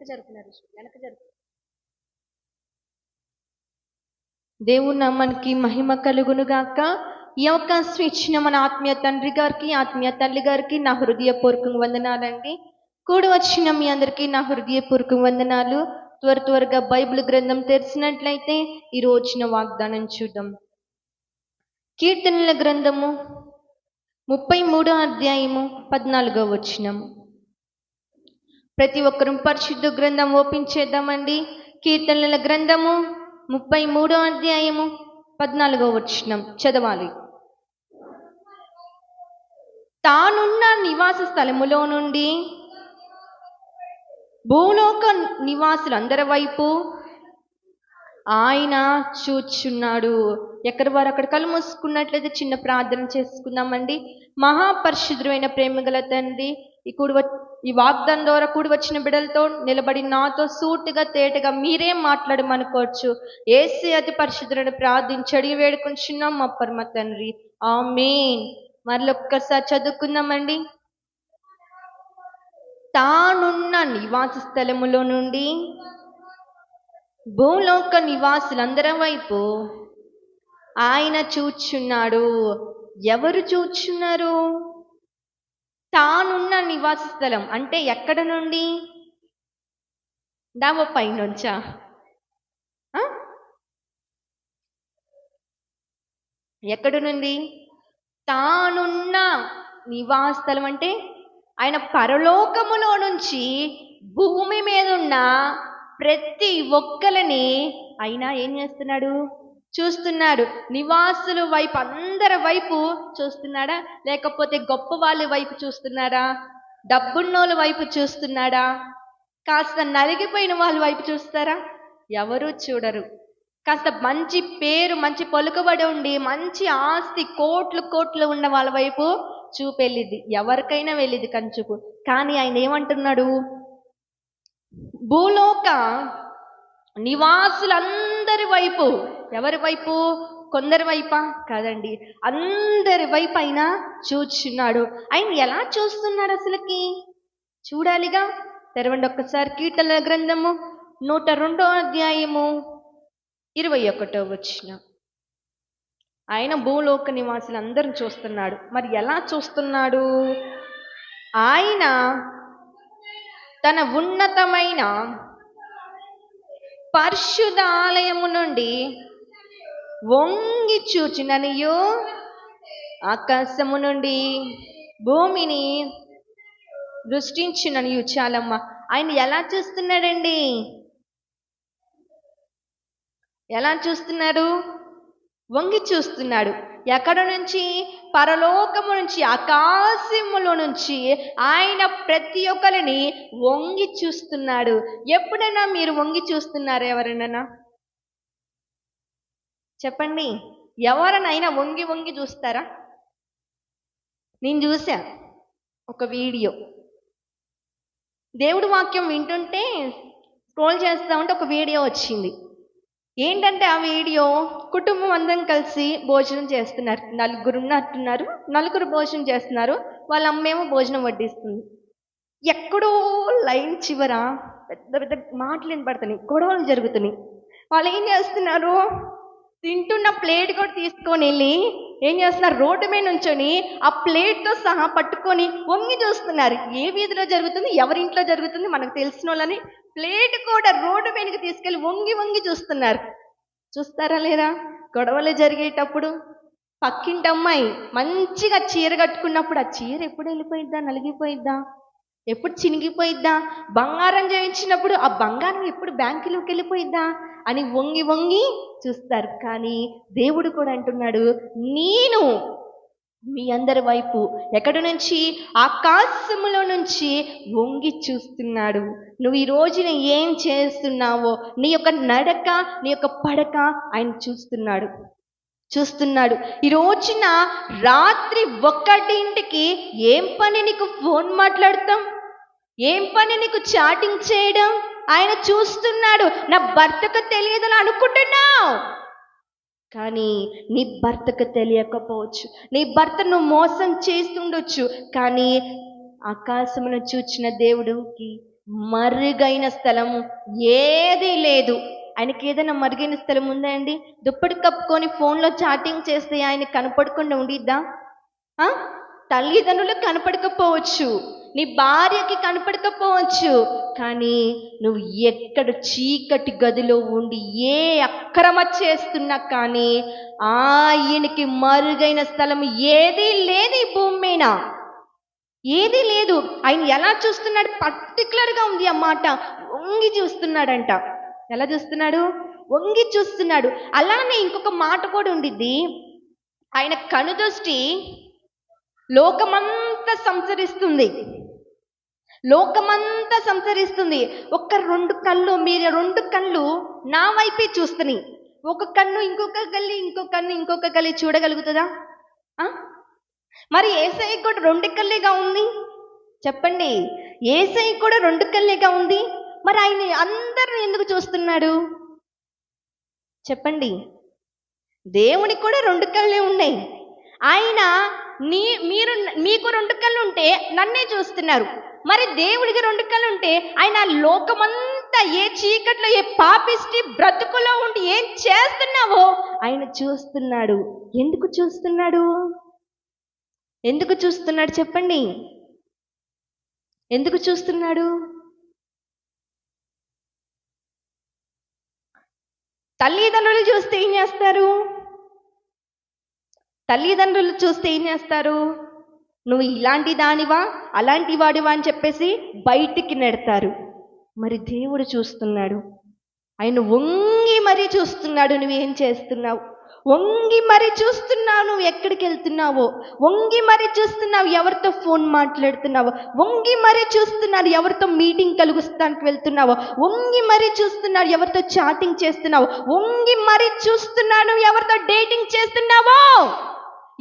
జరుపుతున్నారు, వెనక జరుపు. దేవుని నామానికి మహిమ కలుగును గాక. ఈ అవకాశం ఇచ్చిన మన ఆత్మీయ తండ్రి గారికి, ఆత్మీయ తల్లి గారికి నా హృదయపూర్వక వందనాలండి. కూడి వచ్చిన మీ అందరికీ నా హృదయపూర్వక వందనాలు. త్వరగా బైబిల్ గ్రంథం తెరిచినట్లయితే ఈ రోజున వాగ్దానం చూద్దాం. కీర్తనల గ్రంథము 33వ అధ్యాయము 14వ వచనము. ప్రతి ఒక్కరూ పరిశుద్ధ గ్రంథం ఓపెన్ చేద్దామండి. కీర్తనల గ్రంథము 33వ అధ్యాయము 14వ వచనం చదవాలి. తానున్న నివాస స్థలములో నుండి భూలోక నివాసులందరి వైపు ఆయన చూచున్నాడు. ఎక్కడి వారు అక్కడ కళ్ళు మూసుకున్నట్లయితే చిన్న ప్రార్థన చేసుకుందామండి. మహాపరిశుద్ధమైన ప్రేమగల తండ్రి, ఈ వాగ్దానం ద్వారా కూడి వచ్చిన బిడ్డలతో నిలబడి నాతో సూటిగా తేటగా మీరే మాట్లాడమనుకోవచ్చు. యేసు అతి పరిశుద్ధులను ప్రార్థించి అడిగి వేడుకుంటున్నాం మా పరమ తండ్రి, ఆమేన్. మరొక్కసారి చదువుకుందామండి. తానున్న నివాస స్థలములో నుండి భూలోక నివాసులందరి వైపు ఆయన చూచున్నాడు. ఎవరు చూచున్నారు? తానున్న నివాస స్థలం అంటే ఎక్కడ నుండి? డాబా పైనుంచా? ఎక్కడి నుండి? తానున్న నివాస స్థలం అంటే ఆయన పరలోకములో నుంచి భూమి మీద ఉన్న ప్రతి ఒక్కరిని ఆయన ఏం చేస్తున్నాడు? చూస్తున్నాడు. నివాసుల వైపు, అందరి వైపు చూస్తున్నాడా? లేకపోతే గొప్ప వాళ్ళ వైపు చూస్తున్నాడా? డబ్బున్నోళ్ళ వైపు చూస్తున్నాడా? కాస్త నలిగిపోయిన వాళ్ళ వైపు చూస్తారా? ఎవరు చూడరు. కాస్త మంచి పేరు, మంచి పలుకుబడి ఉండి మంచి ఆస్తి కోట్లు ఉన్న వాళ్ళ వైపు చూపు వెళ్ళిద్ది, ఎవరికైనా వెళ్ళిద్ది కంచుకు. కానీ ఆయన ఏమంటున్నాడు? భూలోక నివాసులందరి వైపు. ఎవరి వైపు? కొందరి వైపా? కాదండి, అందరి వైపు ఆయన చూస్తున్నాడు. ఆయన ఎలా చూస్తున్నాడు అసలుకి? చూడాలిగా. తెరవండి ఒక్కసారి కీర్తనల గ్రంథము 102వ అధ్యాయము 21వ వచనం. ఆయన భూలోక నివాసులందరిని చూస్తున్నాడు. మరి ఎలా చూస్తున్నాడు? ఆయన తన ఉన్నతమైన పరిశుద్ధ ఆలయము నుండి వంగి చూచిననియు ఆకాశము నుండి భూమిని దృష్టించిననియు. చాలమ్మ. ఆయన ఎలా చూస్తున్నాడండి? ఎలా చూస్తున్నాడు? వంగి చూస్తున్నాడు. ఎక్కడ నుంచి? పరలోకము నుంచి, ఆకాశములో నుంచి ఆయన ప్రతి ఒక్కరిని వంగి చూస్తున్నాడు. ఎప్పుడైనా మీరు వంగి చూస్తున్నారా? ఎవరైనా చెప్పండి. ఎవరినైనా వంగి చూస్తారా? నేను చూసా ఒక వీడియో. దేవుడి వాక్యం వింటుంటే స్క్రోల్ చేస్తా ఉంటే ఒక వీడియో వచ్చింది. ఏంటంటే ఆ వీడియో కుటుంబం అందరం కలిసి భోజనం చేస్తున్నారు. నలుగురు భోజనం చేస్తున్నారు. వాళ్ళ అమ్మేమో భోజనం వడ్డిస్తుంది. ఎక్కడో లైన్ చివర పెద్ద మాటలు వినపడుతున్నాయి, గొడవలు జరుగుతున్నాయి. వాళ్ళు ఏం చేస్తున్నారు? తింటున్న ప్లేట్ కూడా తీసుకొని వెళ్ళి ఏం చేస్తున్నారు? రోడ్డు మీద నుంచొని ఆ ప్లేట్తో సహా పట్టుకొని వంగి చూస్తున్నారు. ఏ వీధిలో జరుగుతుంది, ఎవరింట్లో జరుగుతుంది మనకు తెలిసిన వాళ్ళని ప్లేట్ కూడా రోడ్డు మీదకి తీసుకెళ్ళి వంగి చూస్తున్నారు. చూస్తారా లేదా? గొడవలు జరిగేటప్పుడు పక్కింటి అమ్మాయి మంచిగా చీర కట్టుకున్నప్పుడు ఆ చీర ఎప్పుడు వెళ్ళిపోయిద్దా? నలిగిపోయిద్దా? ఎప్పుడు చినిగిపోయిద్దా? బంగారం చేయించినప్పుడు ఆ బంగారం ఎప్పుడు బ్యాంకులోకి వెళ్ళిపోయిద్దా అని వంగి చూస్తారు. కానీ దేవుడు కూడా అంటున్నాడు, నేను మీ అందరి వైపు ఎక్కడి నుంచి? ఆకాశములో నుంచి వంగి చూస్తున్నాడు. నువ్వు ఈ రోజున ఏం చేస్తున్నావో, నీ యొక్క నడక, నీ యొక్క పడక ఆయన చూస్తున్నాడు. ఈ రోజున రాత్రి 1ంటికి ఏం పని నీకు ఫోన్ మాట్లాడతాం? ఏం పని నీకు చాటింగ్ చేయడం? ఆయన చూస్తున్నాడు. నా భర్తకు తెలియదని అనుకుంటున్నావు, కానీ నీ భర్తకు తెలియకపోవచ్చు. నీ భర్తను మోసం చేస్తుండొచ్చు, కానీ ఆకాశమును చూచిన దేవుడికి మరుగైన స్థలం ఏదీ లేదు. ఆయనకి ఏదైనా మరుగైన స్థలం ఉందా అండి? దుప్పటి కప్పుకొని ఫోన్లో చాటింగ్ చేస్తే ఆయన కనపడకుండా ఉండిద్దా? తల్లిదండ్రులకు కనపడకపోవచ్చు, నీ భార్యకి కనపడకపోవచ్చు, కానీ నువ్వు ఎక్కడ చీకటి గదిలో ఉండి ఏ అక్రమ చేస్తున్నా కానీ ఆయనకి మరుగైన స్థలం ఏదీ లేదు ఈ భూమి మీద, ఏదీ లేదు. ఆయన ఎలా చూస్తున్నాడు? పర్టికులర్గా ఉంది ఆ మాట, వంగి చూస్తున్నాడంట. ఎలా చూస్తున్నాడు? వంగి చూస్తున్నాడు. అలానే ఇంకొక మాట కూడా ఉండిద్ది, ఆయన కనుదృష్టి లోకమంతా సంచరిస్తుంది, లోకమంతా సంచరిస్తుంది. రెండు కళ్ళు, మీరు రెండు కళ్ళు నా వైపే చూస్తున్నాయి. ఒక కన్ను ఇంకొక గల్లి, ఇంకొక గల్లి చూడగలుగుతుందా? మరి యేసయ్య కూడా రెండు కళ్ళేగా ఉంది. చెప్పండి, యేసయ్య కూడా రెండు కళ్ళేగా ఉంది. మరి ఆయన అందరిని ఎందుకు చూస్తున్నాడు? చెప్పండి. దేవునికి కూడా రెండు కళ్ళే ఉన్నాయి. ఆయన మీకు రెండు కళ్ళు ఉంటే నన్నే చూస్తున్నారు. మరి దేవుడికి రెండు కళ్ళు ఉంటే ఆయన లోకమంతా ఏ చీకట్లో ఏ పాపిష్టి బ్రతుకులో ఉండి ఏం చేస్తున్నావో ఆయన చూస్తున్నాడు. ఎందుకు చూస్తున్నాడు? ఎందుకు చూస్తున్నాడు చెప్పండి? ఎందుకు చూస్తున్నాడు? తల్లిదండ్రులు చూస్తే ఏం చేస్తారు? తల్లిదండ్రులు చూస్తే ఏం చేస్తారు? నువ్వు ఇలాంటి దానివా, అలాంటి వాడివా అని చెప్పేసి బయటికి నెడతారు. మరి దేవుడు చూస్తున్నాడు. ఆయన వంగి మరీ చూస్తున్నాడు నువ్వేం చేస్తున్నావు, వంగి మరీ చూస్తున్నావు నువ్వు ఎక్కడికి వెళ్తున్నావో, వంగి మరీ చూస్తున్నావు ఎవరితో ఫోన్ మాట్లాడుతున్నావో, వంగి మరీ చూస్తున్నాడు ఎవరితో మీటింగ్ కలుగుస్తానికి వెళ్తున్నావో, వంగి మరీ చూస్తున్నాడు ఎవరితో చాటింగ్ చేస్తున్నావో, వంగి మరీ చూస్తున్నాడు ఎవరితో డేటింగ్ చేస్తున్నావో.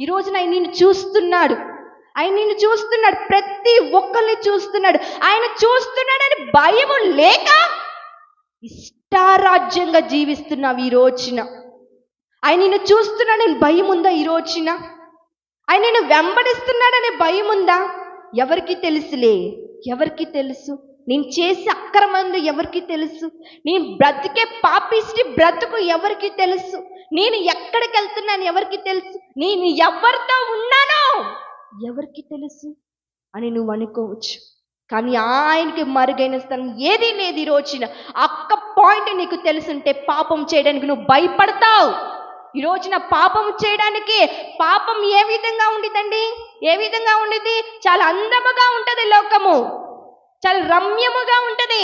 ఈ రోజున ఆయన నిన్ను చూస్తున్నాడు. ఆయన నిన్ను చూస్తున్నాడు, ప్రతి ఒక్కరిని చూస్తున్నాడు. ఆయన చూస్తున్నాడని భయము లేక ఇష్టారాజ్యంగా జీవిస్తున్నావు ఈ రోజున. ఆయన నిన్ను చూస్తున్నాడని భయం ఉందా ఈ రోజున? ఆయన నిన్ను వెంబడిస్తున్నాడనే భయం ఉందా? ఎవరికి తెలుసులే, ఎవరికి తెలుసు? నేను చేసే అక్రమంలో ఎవరికి తెలుసు? నేను బ్రతికే పాపిష్టి బ్రతుకు ఎవరికి తెలుసు? నేను ఎక్కడికి వెళ్తున్నాను ఎవరికి తెలుసు? నేను ఎవరితో ఉన్నానో ఎవరికి తెలుసు అని నువ్వు అనుకోవచ్చు. కానీ ఆయనకి మరుగైన స్థలం ఏదీ లేదు ఈ రోజున. ఒక్క పాయింట్ నీకు తెలుసుంటే పాపం చేయడానికి నువ్వు భయపడతావు. ఈ రోజున పాపం చేయడానికి, పాపం ఏ విధంగా ఉండిద్దండి? ఏ విధంగా ఉండిద్ది? చాలా అందముగా ఉంటుంది లోకము, చాలా రమ్యముగా ఉంటుంది,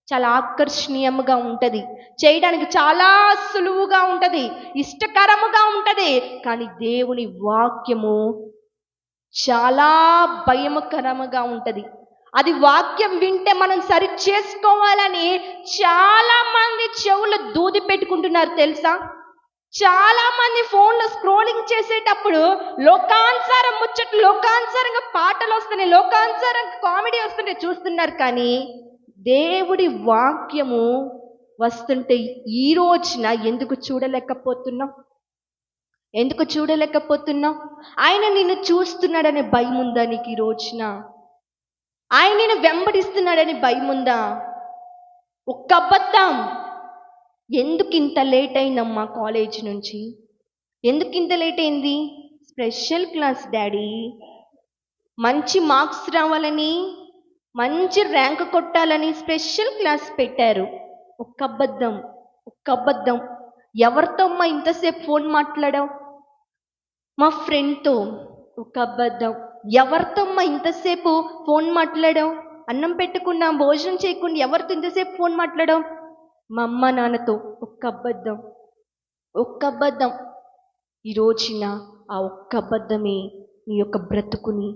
చాలా ఆకర్షణీయముగా ఉంటుంది, చేయడానికి చాలా సులువుగా ఉంటుంది, ఇష్టకరముగా ఉంటుంది. కానీ దేవుని వాక్యము చాలా భయకరముగా ఉంటుంది. అది వాక్యం వింటే మనం సరి చేసుకోవాలని చాలా మంది చెవులు దూది పెట్టుకుంటున్నారు తెలుసా? చాలా మంది ఫోన్లో స్క్రోలింగ్ చేసేటప్పుడు లోకానుసారం ముచ్చట్లు, లోకానుసారంగా పాటలు వస్తున్నాయి, లోకానుసారంగా కామెడీ వస్తున్నాయి చూస్తున్నారు. కానీ దేవుడి వాక్యము వస్తుంటే ఈ రోజున ఎందుకు చూడలేకపోతున్నాం? ఎందుకు చూడలేకపోతున్నాం? ఆయన నిన్ను చూస్తున్నాడనే భయం ఉందా నీకు ఈ రోజున? ఆయన నిన్ను వెంబడిస్తున్నాడని భయం ఉందా? ఒక్క అబద్ధం, ఎందుకు ఇంత లేట్ అయిందమ్మా కాలేజ్ నుంచి? ఎందుకు ఇంత లేట్ అయింది? స్పెషల్ క్లాస్ డాడీ, మంచి మార్క్స్ రావాలని, మంచి ర్యాంక్ కొట్టాలని స్పెషల్ క్లాస్ పెట్టారు. ఒక్క అబద్ధం, ఒక్క అబద్ధం. ఎవరితో అమ్మా ఇంతసేపు ఫోన్ మాట్లాడావు? మా ఫ్రెండ్తో. ఒక అబద్ధం. ఎవరితో అమ్మా ఇంతసేపు ఫోన్ మాట్లాడావు? అన్నం పెట్టకుండా, భోజనం చేయకుండా ఎవరితో ఇంతసేపు ఫోన్ మాట్లాడావు? మా అమ్మ నాన్నతో. ఒక్క అబద్ధం, ఒక్క అబద్ధం. ఈ రోజున ఆ ఒక్క అబద్ధమే నీ యొక్క బ్రతుకుని,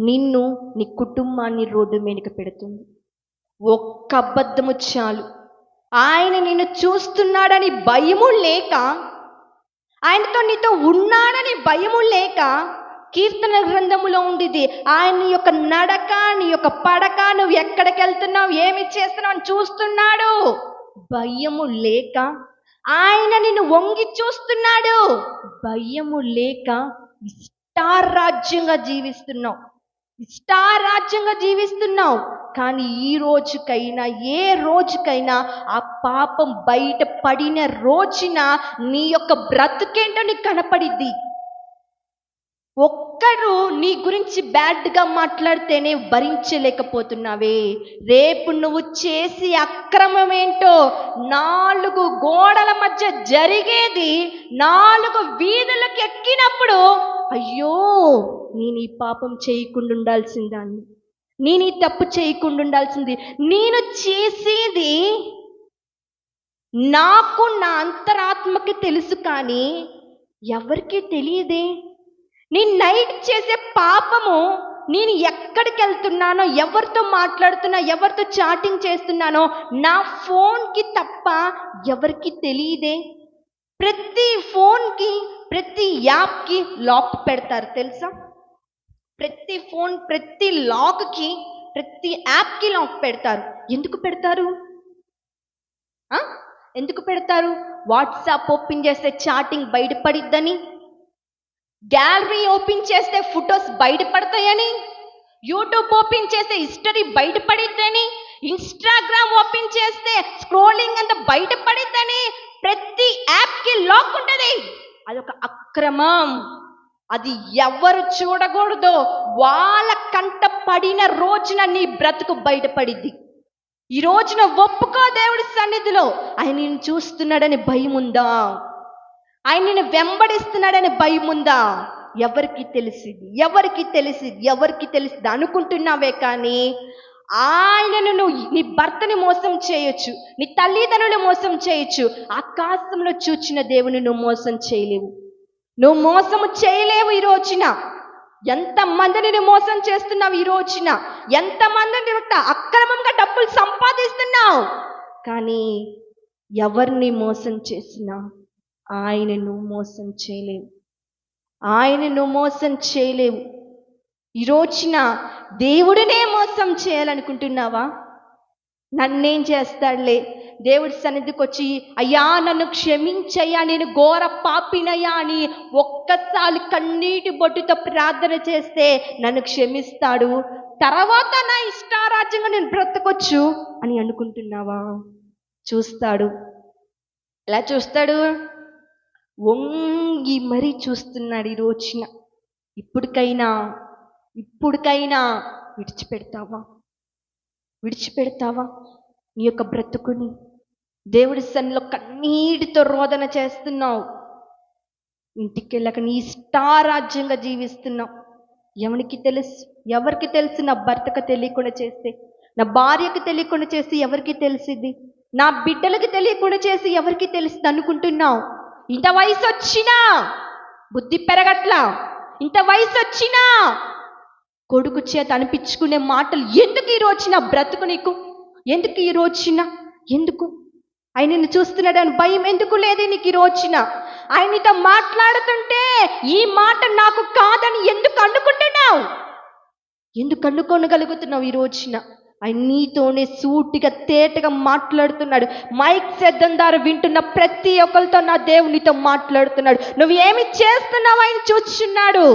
నిన్ను, నీ కుటుంబాన్ని రోడ్డు మీదకి పెడుతుంది. ఒక్క అబద్ధము చాలు. ఆయన నిన్ను చూస్తున్నాడని భయము లేక, ఆయనతో నీతో ఉన్నాడని భయము లేక, కీర్తన గ్రంథములో ఉండిది ఆయన యొక్క నడక, నీ యొక్క పడక, నువ్వు ఎక్కడికి వెళ్తున్నావు, ఏమి చేస్తున్నావు అని చూస్తున్నాడు. భయము లేక ఆయన నిన్ను వంగి చూస్తున్నాడు. భయము లేక ఇష్టారాజ్యంగా జీవిస్తున్నావు. ఇష్టారాజ్యంగా జీవిస్తున్నావు. కానీ ఈ రోజుకైనా ఏ రోజుకైనా ఆ పాపం బయట పడిన రోజున నీ యొక్క బ్రతుకేంటో నీకు కనపడిద్ది. ఒక్కరు నీ గురించి బ్యాడ్గా మాట్లాడితేనే భరించలేకపోతున్నావే, రేపు నువ్వు చేసి అక్రమం ఏంటో 4 గోడల మధ్య జరిగేది 4 వీధులకు ఎక్కినప్పుడు, అయ్యో నేను ఈ పాపం చేయకుండా ఉండాల్సిందాన్ని, నేను ఈ తప్పు చేయకుండా ఉండాల్సింది, నేను చేసేది నాకు నా అంతరాత్మకి తెలుసు కానీ ఎవరికీ తెలియదే. నేను నైట్ చేసే పాపము, నేను ఎక్కడికి వెళ్తున్నానో, ఎవరితో మాట్లాడుతున్నా, ఎవరితో చాటింగ్ చేస్తున్నానో నా ఫోన్కి తప్ప ఎవరికి తెలియదే. ప్రతి ఫోన్కి, ప్రతి యాప్కి లాక్ పెడతారు తెలుసా? ప్రతి ఫోన్, ప్రతి లాక్కి, ప్రతి యాప్కి లాక్ పెడతారు. ఎందుకు పెడతారు? ఎందుకు పెడతారు? వాట్సాప్ ఓపెన్ చేస్తే చాటింగ్ బయటపడిద్దని, గ్యాలరీ ఓపెన్ చేస్తే ఫొటోస్ బయటపడతాయని, యూట్యూబ్ ఓపెన్ చేస్తే హిస్టరీ బయటపడిద్దని, ఇన్స్టాగ్రామ్ ఓపెన్ చేస్తే స్క్రోలింగ్ అంతా బయటపడిద్దని ప్రతి యాప్కి లాక్ ఉంటుంది. అదొక అక్రమం. అది ఎవరు చూడకూడదో వాళ్ళ కంట పడిన రోజున నీ బ్రతుకు బయటపడిద్ది. ఈ రోజున ఒప్పుకో దేవుడి సన్నిధిలో. ఆయన నిన్ను చూస్తున్నాడని భయం ఉందా? ఆయన నిన్ను వెంబడిస్తున్నాడని భయం ఉందా? ఎవరికి తెలిసింది, ఎవరికి తెలిసింది, ఎవరికి తెలిసింది అనుకుంటున్నావే కానీ ఆయనను నువ్వు, నీ భర్తని మోసం చేయొచ్చు, నీ తల్లిదండ్రులు మోసం చేయొచ్చు, ఆకాశంలో చూచిన దేవుని నువ్వు మోసం చేయలేవు. నువ్వు మోసం చేయలేవు. ఈ రోజున ఎంతమందిని నువ్వు మోసం చేస్తున్నావు? ఈ రోజున ఎంతమందిని అక్రమంగా డబ్బులు సంపాదిస్తున్నావు. కానీ ఎవరిని మోసం చేసినా ఆయనను మోసం చేయలేవు, ఆయనను మోసం చేయలేవు. ఈ రోజున దేవుడినే మోసం చేయాలనుకుంటున్నావా? నన్నేం చేస్తాడులే, దేవుడి సన్నిధికి వచ్చి అయ్యా నన్ను క్షమించయ్యా, నేను ఘోర పాపినయ్యా అని ఒక్కసారి కన్నీటి బొట్టుతో ప్రార్థన చేస్తే నన్ను క్షమిస్తాడు, తర్వాత నా ఇష్టారాజ్యంగా నేను బ్రతకొచ్చు అని అనుకుంటున్నావా? చూస్తాడు. ఎలా చూస్తాడు? వంగి మరీ చూస్తున్నాడు. ఈ రోజున ఇప్పుడుకైనా విడిచిపెడతావా? నీ యొక్క బ్రతుకుని దేవుడి సన్నిధిలో కన్నీటితో రోదన చేస్తున్నావు. ఇంటికి వెళ్ళక నీ ఇష్టారాజ్యంగా జీవిస్తున్నావు. ఎవరికి తెలుసు? నా భర్తకు తెలియకుండా చేస్తే, నా భార్యకు తెలియకుండా చేసి ఎవరికి తెలిసిద్ది? నా బిడ్డలకు తెలియకుండా చేసి ఎవరికి తెలుస్తుంది అనుకుంటున్నావు? ఇంత వయసు వచ్చినా బుద్ధి పెరగట్లా, ఇంత వయసు వచ్చినా కొడుకు చేత అనిపించుకునే మాటలు ఎందుకు? ఈ రోజున బ్రతుకు నీకు ఎందుకు? ఈ రోజున ఎందుకు? ఆయనను చూస్తున్నాడని భయం ఎందుకు లేదు నీకు? ఈ రోజున ఆయనతో మాట్లాడుతుంటే ఈ మాట నాకు కాదని ఎందుకు అనుకుంటున్నావు? ఎందుకు అనుకోనగలుగుతున్నావు? ఈ రోజున ఆయన నీతోనే సూటిగా తేటగా మాట్లాడుతున్నాడు. మైక్ శబ్దం ద్వారా వింటున్న ప్రతి ఒక్కరితో నా దేవునితో మాట్లాడుతున్నాడు. నువ్వు ఏమి చేస్తున్నావు ఆయన చూస్తున్నాడు.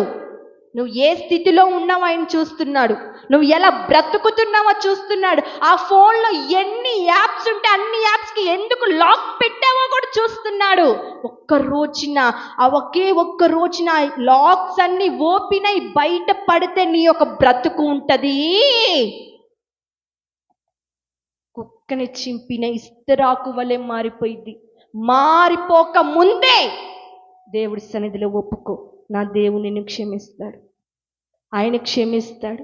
నువ్వు ఏ స్థితిలో ఉన్నావు ఆయన చూస్తున్నాడు. నువ్వు ఎలా బ్రతుకుతున్నావో చూస్తున్నాడు. ఆ ఫోన్లో ఎన్ని యాప్స్ ఉంటే అన్ని యాప్స్కి ఎందుకు లాక్ పెట్టావో కూడా చూస్తున్నాడు. ఒకే ఒక్క రోజున లాక్స్ అన్ని ఓపెన్ అయి బయట పడితే నీ యొక్క బ్రతుకు ఉంటుంది కుక్కని చింపిన ఇస్తరాకు వలె మారిపోయింది. మారిపోక ముందే దేవుడి సన్నిధిలో ఒప్పుకో. నా దేవుని నిన్ను క్షమిస్తాడు. ఆయన క్షమిస్తాడు.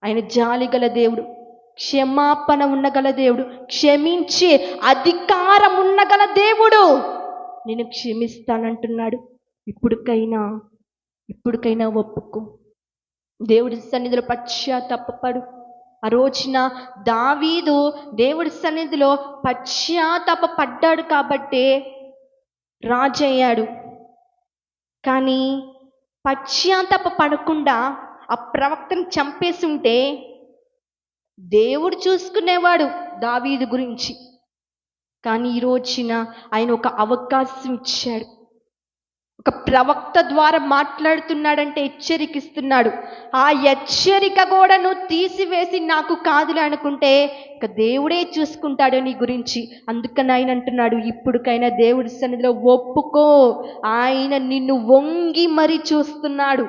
ఆయన జాలిగల దేవుడు, క్షమాపణ ఉన్నగల దేవుడు, క్షమించే అధికారం ఉన్నగల దేవుడు. నేను క్షమిస్తానంటున్నాడు. ఇప్పుడుకైనా ఒప్పుకో. దేవుడి సన్నిధిలో పశ్చాత్తాపపడు. ఆ రోజున దావీదు దేవుడి సన్నిధిలో పశ్చాత్తాపపడ్డాడు కాబట్టే రాజయ్యాడు. కానీ పశ్చాత్తాపపడకుండా ఆ ప్రవక్తను చంపేసి ఉంటే దేవుడు చూసుకునేవాడు దావీదు గురించి. కానీ ఈ రోజున ఆయన ఒక అవకాశం ఇచ్చాడు. ఒక ప్రవక్త ద్వారా మాట్లాడుతున్నాడంటే హెచ్చరికిస్తున్నాడు. ఆ హెచ్చరిక కూడా నువ్వు తీసివేసి నాకు కాదులే అనుకుంటే ఇక దేవుడే చూసుకుంటాడు నీ గురించి. అందుకని ఆయన అంటున్నాడు, ఇప్పుడుకైనా దేవుడి సన్నిధిలో ఒప్పుకో. ఆయన నిన్ను వంగి మరి చూస్తున్నాడు,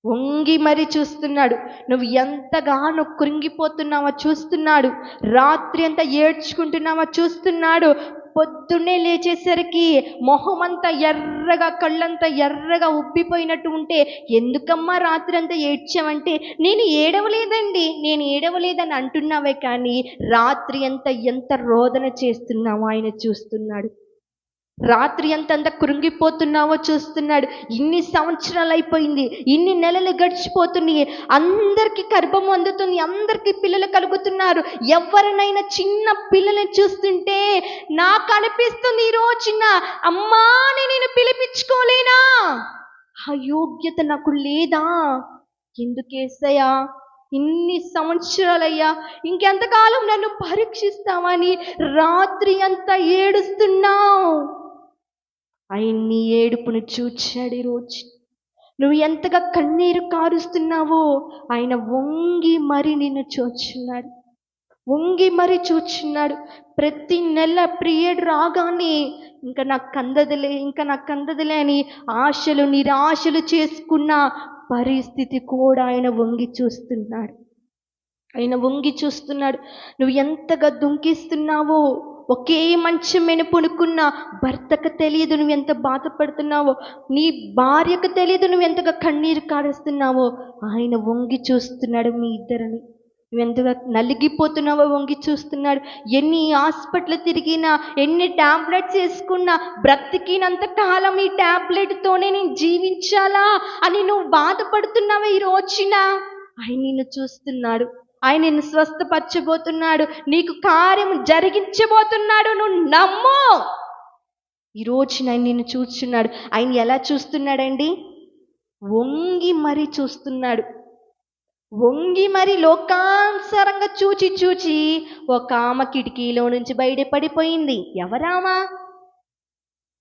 వంగి మరి చూస్తున్నాడు. నువ్వు ఎంతగానో కృంగిపోతున్నావో చూస్తున్నాడు. రాత్రి అంతా ఏడ్చుకుంటున్నావో చూస్తున్నాడు. పొద్దున్నే లేచేసరికి మొహం అంతా ఎర్రగా, కళ్ళంతా ఎర్రగా ఉబ్బిపోయినట్టు ఉంటే, ఎందుకమ్మా రాత్రి అంతా ఏడ్చావంటే, నేను ఏడవలేదని అంటున్నావే కానీ రాత్రి అంతా ఎంత రోదన చేస్తున్నావో ఆయన చూస్తున్నాడు. రాత్రి అంత కృంగిపోతున్నావో చూస్తున్నాడు. ఇన్ని సంవత్సరాలు అయిపోయింది, ఇన్ని నెలలు గడిచిపోతున్నాయి, అందరికీ గర్భం అందుతుంది, అందరికీ పిల్లలు కలుగుతున్నారు. ఎవరినైనా చిన్న పిల్లల్ని చూస్తుంటే నాకు అనిపిస్తుంది, ఈ రోజున అమ్మా నేను పిలిపించుకోలేనా? ఆ యోగ్యత నాకు లేదా? ఎందుకేసయ్యా ఇన్ని సంవత్సరాలయ్యా, ఇంకెంతకాలం నన్ను పరీక్షిస్తావని రాత్రి అంతా ఏడుస్తున్నావు. ఆయన నీ ఏడుపును చూచాడు. ఈరోజు నువ్వు ఎంతగా కన్నీరు కారుస్తున్నావో ఆయన వంగి మరి నిన్ను చూచున్నాడు, వంగి మరి చూచున్నాడు. ప్రతి నెల పీరియడ్ రాగానే ఇంకా నాకు అందదులే అని ఆశలు నిరాశలు చేసుకున్న పరిస్థితి కూడా ఆయన వంగి చూస్తున్నాడు. ఆయన వంగి చూస్తున్నాడు. నువ్వు ఎంతగా దుంకిస్తున్నావో, ఒకే మంచం మీద పడుకున్న భర్తకు తెలియదు నువ్వు ఎంత బాధపడుతున్నావో, నీ భార్యకు తెలియదు నువ్వు ఎంతగా కన్నీరు కారుస్తున్నావో. ఆయన వంగి చూస్తున్నాడు మీ ఇద్దరిని. నువ్వు ఎంతగా నలిగిపోతున్నావో వంగి చూస్తున్నాడు. ఎన్ని హాస్పిటల్ తిరిగినా, ఎన్ని టాబ్లెట్స్ వేసుకున్నా, బ్రతికినంత కాలం ఈ టాబ్లెట్తోనే నేను జీవించాలా అని నువ్వు బాధపడుతున్నావా? ఈ రోజున ఆయన నిన్ను చూస్తున్నాడు. ఆయన నిన్ను స్వస్థపరచబోతున్నాడు, నీకు కార్యం జరిగించబోతున్నాడు. నువ్వు నమ్ము. ఈరోజు ఆయన నిన్ను చూస్తున్నాడు. ఆయన ఎలా చూస్తున్నాడండి? వంగి మరి చూస్తున్నాడు. వంగి మరి లోకానుసారంగా చూచి ఒక ఆమె కిటికీలో నుంచి బయటపడిపోయింది. ఎవరామా?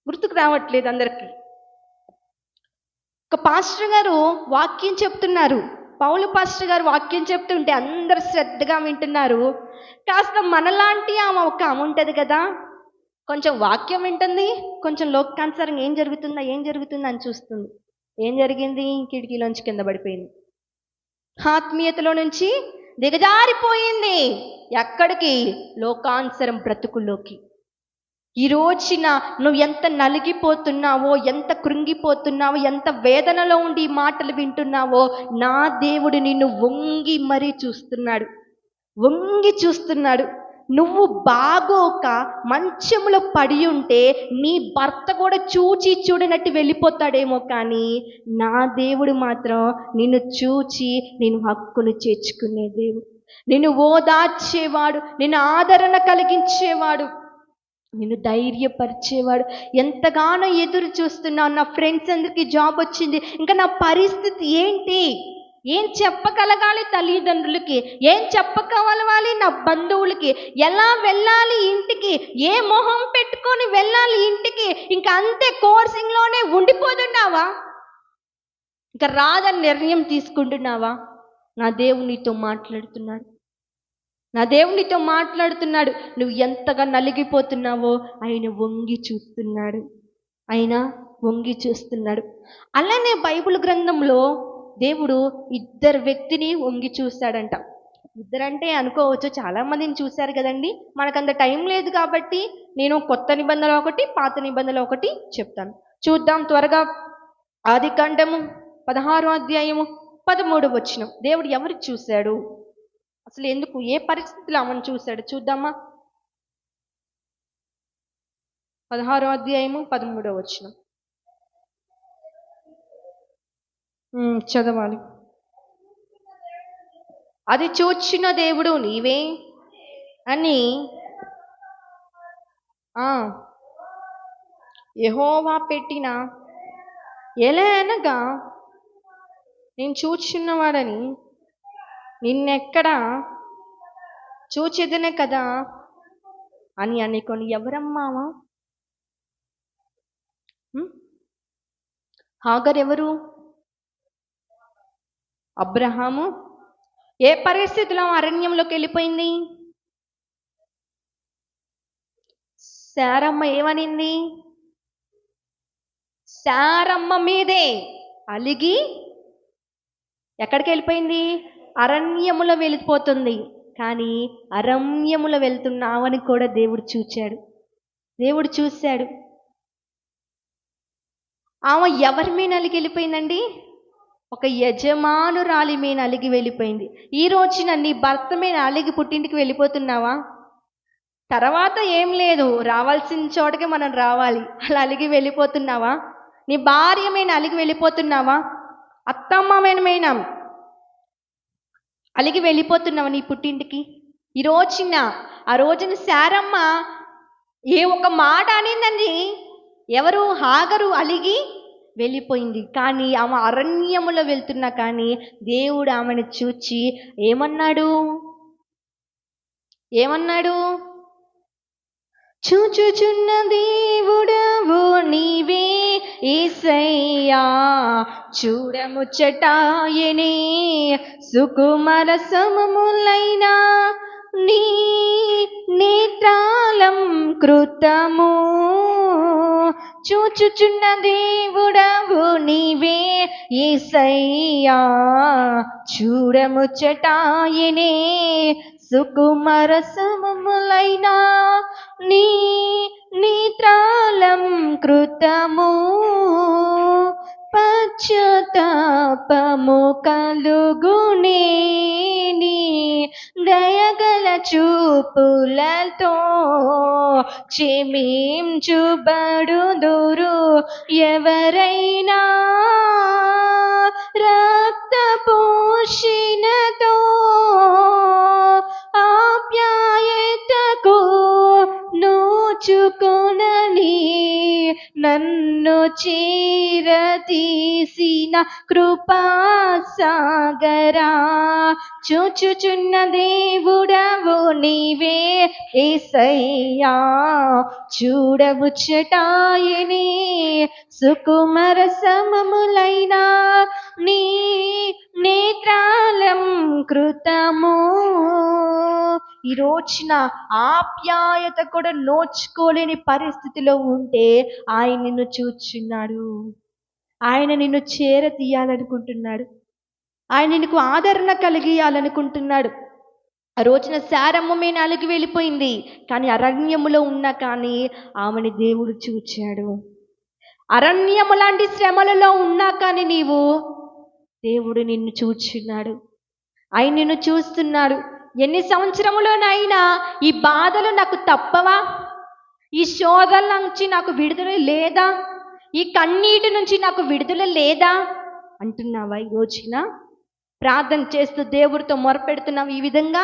గుర్తుకు రావట్లేదు అందరికి. ఒక పాస్టర్ గారు వాక్యం చెప్తున్నారు. పౌలు పాస్టర్ గారు వాక్యం చెప్తుంటే అందరు శ్రద్ధగా వింటున్నారు. కాస్త మనలాంటి ఒక ఆమె ఉంటుంది కదా, కొంచెం వాక్యం వింటుంది, కొంచెం లోకానుసారంగా ఏం జరుగుతుందా అని చూస్తుంది. ఏం జరిగింది? కిటికీలోంచి కింద పడిపోయింది. ఆత్మీయతలో నుంచి దిగజారిపోయింది. ఎక్కడికి? లోకానుసరం బ్రతుకుల్లోకి. ఈ రోజున నువ్వు ఎంత నలిగిపోతున్నావో, ఎంత కృంగిపోతున్నావో, ఎంత వేదనలో ఉండి ఈ మాటలు వింటున్నావో, నా దేవుడు నిన్ను వంగి మరీ చూస్తున్నాడు, వంగి చూస్తున్నాడు. నువ్వు బాగోక మంచంలో పడి ఉంటే నీ భర్త కూడా చూడనట్టు వెళ్ళిపోతాడేమో, కానీ నా దేవుడు మాత్రం నిన్ను చూచి నేను హక్కును చేర్చుకునే దేవుడు, నిన్ను ఓదార్చేవాడు, నిన్ను ఆదరణ కలిగించేవాడు, నిన్ను ధైర్యపరిచేవాడు. ఎంతగానో ఎదురు చూస్తున్నావు. నా ఫ్రెండ్స్ అందరికీ జాబ్ వచ్చింది, ఇంకా నా పరిస్థితి ఏంటి? ఏం చెప్పగలగాలి తల్లిదండ్రులకి? ఏం చెప్పగలగాలి నా బంధువులకి? ఎలా వెళ్ళాలి ఇంటికి? ఏ మొహం పెట్టుకొని వెళ్ళాలి ఇంటికి? ఇంకా అంతే కోర్సింగ్లోనే ఉండిపోతున్నావా? ఇంకా రాదని నిర్ణయం తీసుకుంటున్నావా? నా దేవుడు నీతో మాట్లాడుతున్నాడు, నా దేవుడు నీతో మాట్లాడుతున్నాడు. నువ్వు ఎంతగా నలిగిపోతున్నావో ఆయన వంగి చూస్తున్నాడు, ఆయన వంగి చూస్తున్నాడు. అలానే బైబిల్ గ్రంథంలో దేవుడు ఇద్దరు వ్యక్తిని వంగి చూశాడంట. ఇద్దరంటే అనుకోవచ్చు, చాలామందిని చూశారు కదండి. మనకంత టైం లేదు కాబట్టి నేను కొత్త నిబంధనలు ఒకటి, పాత నిబంధనలు ఒకటి చెప్తాను. చూద్దాం త్వరగా. ఆదికాండము 16వ అధ్యాయము 13వ వచనం. దేవుడు ఎవరు చూశాడు? అసలు ఎందుకు, ఏ పరిస్థితిలో ఆమెను చూశాడు చూద్దామా. 16వ అధ్యాయము 13వ వచనం చదవాలి. అది చూచిన దేవుడు నీవే అని యెహోవా పెట్టిన ఎలా అనగా నేను చూచున్నవాడని నిన్నెక్కడా చూచేదనే కదా అని అనుకొని ఎవరమ్మావా? హాగర్ ఎవరు? అబ్రహాము. ఏ పరిస్థితిలో అరణ్యంలోకి వెళ్ళిపోయింది? శారమ్మ ఏమనింది? శారమ్మ మీదే అలిగి ఎక్కడికి వెళ్ళిపోయింది? అరణ్యములో వెళ్ళిపోతుంది. కానీ అరణ్యములో వెళ్తున్నావని కూడా దేవుడు చూశాడు. దేవుడు చూశాడు. ఆమె ఎవరి మీద అలిగి వెళ్ళిపోయిందండి? ఒక యజమానురాలి మీద అలిగి వెళ్ళిపోయింది. ఈ రోజున నీ భర్త మీద అలిగి పుట్టింటికి వెళ్ళిపోతున్నావా? తర్వాత ఏం లేదు, రావాల్సిన చోటకి మనం రావాలి. అలా అలిగి వెళ్ళిపోతున్నావా? నీ భార్య మీద అలిగి వెళ్ళిపోతున్నావా? అత్తమ్మ మీద అలిగి వెళ్ళిపోతున్నావా నీ పుట్టింటికి? ఈ రోజున ఆ రోజున శారమ్మ ఏ ఒక మాట అనిందండి. ఎవరు? హాగరు అలిగి వెళ్ళిపోయింది. కానీ ఆమె అరణ్యములో వెళ్తున్నా కానీ దేవుడు ఆమెను చూచి ఏమన్నాడు? చూచుచున్న దేవుడవు నీవే యేసయ్యా, చూడముచ్చటాయనే సుకుమార సమములైనా నీ నేత్రాలం కృతము. చూచుచున్న దేవుడవు నీవే యేసయ్యా, చూడముచ్చటాయనే సుకుమార సమములైనా నీ నేత్రాలం కృతము. పశ్చాత్తాపము కలుగునే నీ దయగల చూపులతో క్షమించుబడుదురు ఎవరైనా. రక్త పోషణతో ఆప్యాయతకు నోచుకొనని నన్ను చేరతీసిన కృపాసాగరా, చూచుచున్న దేవుడవు నీవే యేసయ్యా, చూడముచ్చటాయనే సుకుమార సమములైనా నీ నేత్రాలం కృతము. ఈ రోజున ఆప్యాయత కూడా నోచుకోలేని పరిస్థితిలో ఉంటే ఆయన నిన్ను చూచున్నాడు. ఆయన నిన్ను చేర తీయాలనుకుంటున్నాడు. ఆయన నీకు ఆదరణ కలిగియాలనుకుంటున్నాడు. ఆ రోజున శారమ్మ మీద అలిగి వెళ్ళిపోయింది. కానీ అరణ్యములో ఉన్నా కానీ ఆమెని దేవుడు చూచాడు. అరణ్యము లాంటి శ్రమలలో ఉన్నా కానీ దేవుడు నిన్ను చూచున్నాడు. ఆయన నిన్ను చూస్తున్నాడు. ఎన్ని సంవత్సరములోనైనా ఈ బాధలు నాకు తప్పవా? ఈ శోధల నుంచి నాకు విడుదల లేదా? ఈ కన్నీటి నుంచి నాకు విడుదల లేదా అంటున్నావా? ఈ రోజున ప్రార్థన చేస్తూ దేవుడితో మొరపెడుతున్నావు ఈ విధంగా,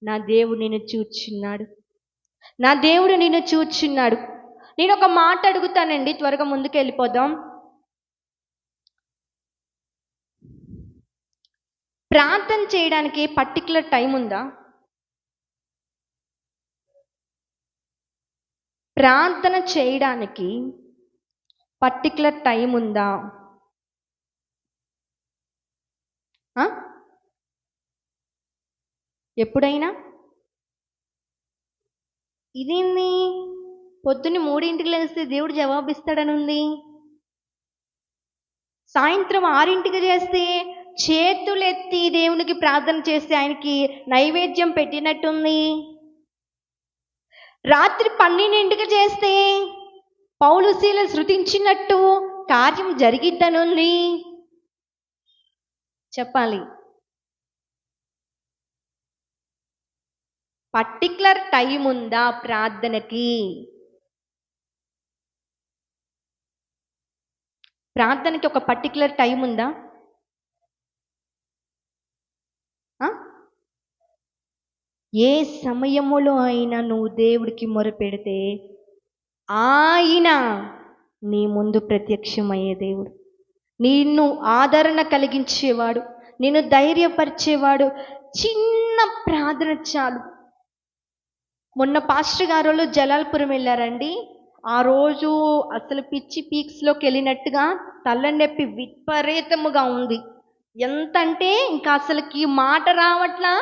నా దేవుడు నిన్ను చూచున్నాడు, నా దేవుడు నిన్ను చూచున్నాడు. నేను ఒక మాట అడుగుతానండి, త్వరగా ముందుకు వెళ్ళిపోదాం. ప్రార్థన చేయడానికి పర్టికులర్ టైం ఉందా? ప్రార్థన చేయడానికి పర్టికులర్ టైం ఉందా? ఎప్పుడైనా ఇదేంది పొద్దున్న 3ంటికి లేస్తే దేవుడు జవాబిస్తాడని ఉంది, సాయంత్రం 6ంటికి చేస్తే చేతులెత్తి దేవునికి ప్రార్థన చేస్తే ఆయనకి నైవేద్యం పెట్టినట్టుంది, రాత్రి 12ంటికి చేస్తే పౌలు శీలలు శృతించినట్టు కార్యం జరిగిద్దనుంది. చెప్పాలి, పర్టికులర్ టైం ఉందా ప్రార్థనకి? ప్రార్థనకి ఒక పర్టికులర్ టైం ఉందా? ఏ సమయములో అయినా నువ్వు దేవుడికి మొరపెడితే ఆయన నీ ముందు ప్రత్యక్షమయ్యే దేవుడు, నిన్ను ఆదరణ కలిగించేవాడు, నిన్ను ధైర్యపరిచేవాడు. చిన్న ప్రార్థన చాలు. మొన్న పాస్టర్ గారు జలాల్పురం వెళ్ళారండి. ఆ రోజు అసలు పిచ్చి పీక్స్లోకి వెళ్ళినట్టుగా తలనొప్పి విపరీతముగా ఉంది. ఎంతంటే ఇంకా అసలుకి మాట రావట్లా,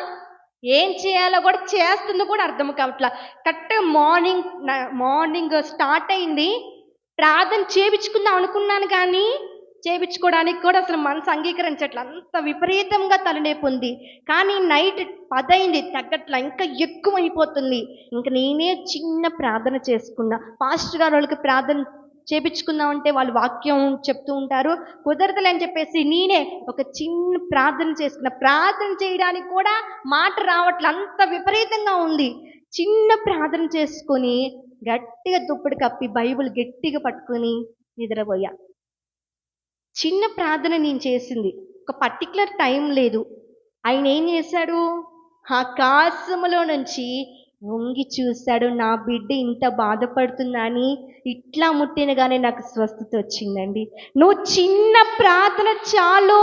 ఏం చేయాలో కూడా చేస్తుందో కూడా అర్థం కావట్లా. కరెక్ట్గా మార్నింగ్ స్టార్ట్ అయింది. ప్రార్థన చేయించుకుందాం అనుకున్నాను కానీ చేయించుకోవడానికి కూడా అసలు మనసు అంగీకరించట్ల, అంత విపరీతంగా తలనొప్పి ఉంది. కానీ నైట్ 10 అయింది, తగ్గట్లా, ఇంకా ఎక్కువ అయిపోతుంది. ఇంకా నేనే చిన్న ప్రార్థన చేసుకున్నా. పాస్టర్ గారు వాళ్ళకి ప్రార్థన చేపించుకుందామంటే వాళ్ళు వాక్యం చెప్తూ ఉంటారు, కుదరదులని చెప్పేసి నేనే ఒక చిన్న ప్రార్థన చేసుకున్నా. ప్రార్థన చేయడానికి కూడా మాట రావట్లే, అంత విపరీతంగా ఉంది. చిన్న ప్రార్థన చేసుకొని గట్టిగా దుప్పటి కప్పి బైబిల్ గట్టిగా పట్టుకొని నిద్రపోయా. చిన్న ప్రార్థన నేను చేసింది, ఒక పర్టికులర్ టైం లేదు. ఆయన ఏం చేశాడు, ఆకాశములో నుంచి వంగి చూశాడు. నా బిడ్డ ఇంత బాధపడుతుందని ఇట్లా ముట్టినగానే నాకు స్వస్థత వచ్చిందండి. నువ్వు చిన్న ప్రార్థన చాలు.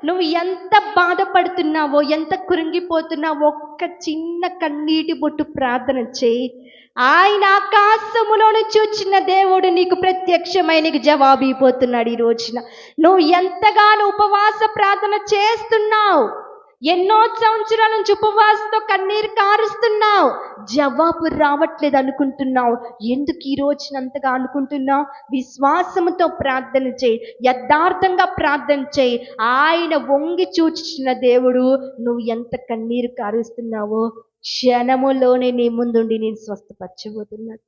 నువ్వు ఎంత బాధపడుతున్నావో, ఎంత కృంగిపోతున్నావో, ఒక్క చిన్న కన్నీటి బొట్టు ప్రార్థన చేయి. ఆయన ఆకాశములో నుంచి వచ్చిన దేవుడు నీకు ప్రత్యక్షమై నీకు జవాబు ఇవ్వబోతున్నాడు. ఈ రోజున నువ్వు ఎంతగానో ఉపవాస ప్రార్థన చేస్తున్నావు, ఎన్నో సంవత్సరాల నుంచి ఉపవాసంతో కన్నీరు కారుస్తున్నావు, జవాబు రావట్లేదు అనుకుంటున్నావు. ఎందుకు ఈ రోజున అంతగా అనుకుంటున్నావు? విశ్వాసంతో ప్రార్థన చేయి, యథార్థంగా ప్రార్థన చేయి. ఆయన వంగి చూచిన దేవుడు నువ్వు ఎంత కన్నీరు కారుస్తున్నావో క్షణములోనే నీ ముందుండి నేను స్వస్థపరచబోతున్నాడు.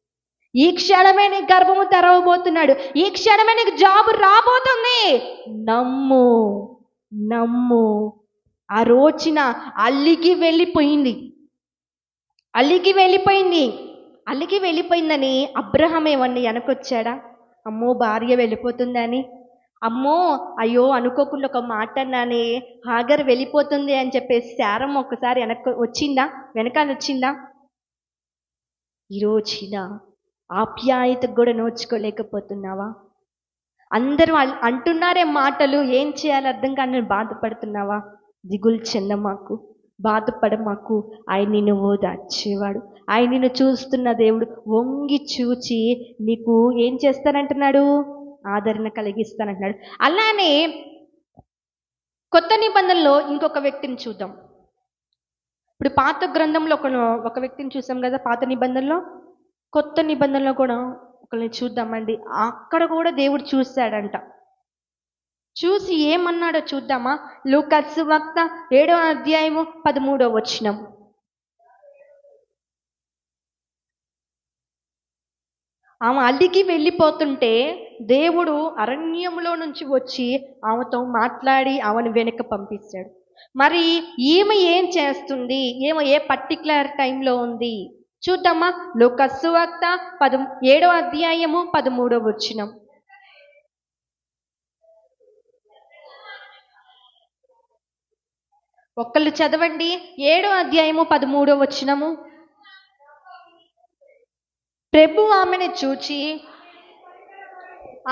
ఈ క్షణమే నీ గర్భము తెరవబోతున్నాడు. ఈ క్షణమే నీకు జాబు రాబోతుంది. నమ్ము, నమ్ము. ఆ రోజున అలిగి వెళ్ళిపోయింది. అలిగి వెళ్ళిపోయిందని అబ్రహాం ఏమన్నా వెనకొచ్చాడా? అమ్మో భార్య వెళ్ళిపోతుందని, అమ్మో అయ్యో అనుకోకుండా ఒక మాట అన్నానే, హాగర్ వెళ్ళిపోతుంది అని చెప్పేసి శారమ్మ ఒక్కసారి వెనకాల వచ్చిందా? ఈ రోజున ఆప్యాయతకు కూడా నోచుకోలేకపోతున్నావా? అందరూ అంటున్నారే మాటలు, ఏం చేయాలో అర్థం కానీ బాధపడుతున్నావా? దిగులు చెందమాకు, బాధపడమాకు. ఆయన నిన్ను ఓదార్చేవాడు. ఆయన నిన్ను చూస్తున్న దేవుడు. వంగి చూచి నీకు ఏం చేస్తానంటున్నాడు? ఆదరణ కలిగిస్తానంటున్నాడు. అలానే కొత్త నిబంధనలో ఇంకొక వ్యక్తిని చూద్దాం. ఇప్పుడు పాత గ్రంథంలో ఒక వ్యక్తిని చూసాం కదా పాత నిబంధనలో. కొత్త నిబంధనలో కూడా ఒకరిని చూద్దామండి. అక్కడ కూడా దేవుడు చూశాడంట. చూసి ఏమన్నాడో చూద్దామా? లూకా సువార్త 7వ అధ్యాయము 13వ వచనం. ఆమె అలిగి వెళ్ళిపోతుంటే దేవుడు అరణ్యంలో నుంచి వచ్చి ఆమెతో మాట్లాడి ఆమెను వెనక పంపించాడు. మరి ఈమె ఏం చేస్తుంది? ఈమె ఏ పర్టికులర్ టైంలో ఉంది చూద్దామా? లూకా సువార్త 7వ అధ్యాయము 13వ వచనం. ఒక్కళ్ళు చదవండి. 7వ అధ్యాయము 13వ వచనము. ప్రభు ఆమెను చూచి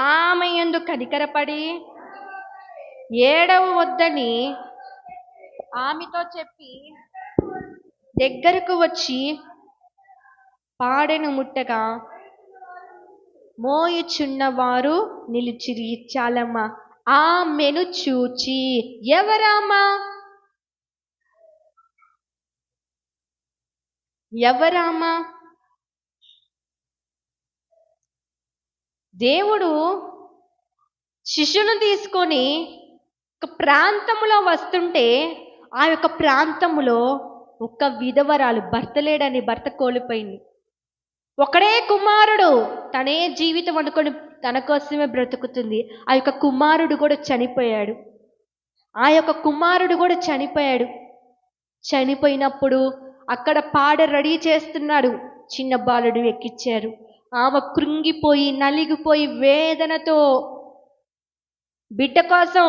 ఆమె యందు కనికరపడి ఏడవవద్దని ఆమెతో చెప్పి దగ్గరకు వచ్చి పాడెను ముట్టగా మోయుచున్నవారు నిలిచిరి. చాలమ్మా. ఆమెను చూచి. ఎవరామా? దేవుడు శిష్యులను తీసుకొని ఒక ప్రాంతంలో వస్తుంటే ఆ యొక్క ప్రాంతంలో ఒక విధవరాలు, భర్త లేడని భర్త కోల్పోయింది. ఒకడే కుమారుడు, తనే జీవితం అనుకొని తన కోసమే బ్రతుకుతుంది. ఆ యొక్క కుమారుడు కూడా చనిపోయాడు. చనిపోయినప్పుడు అక్కడ పాడ రెడీ చేస్తున్నాడు. చిన్న బాలుడు ఎక్కిచ్చారు. ఆమె కృంగిపోయి నలిగిపోయి వేదనతో బిడ్డ కోసం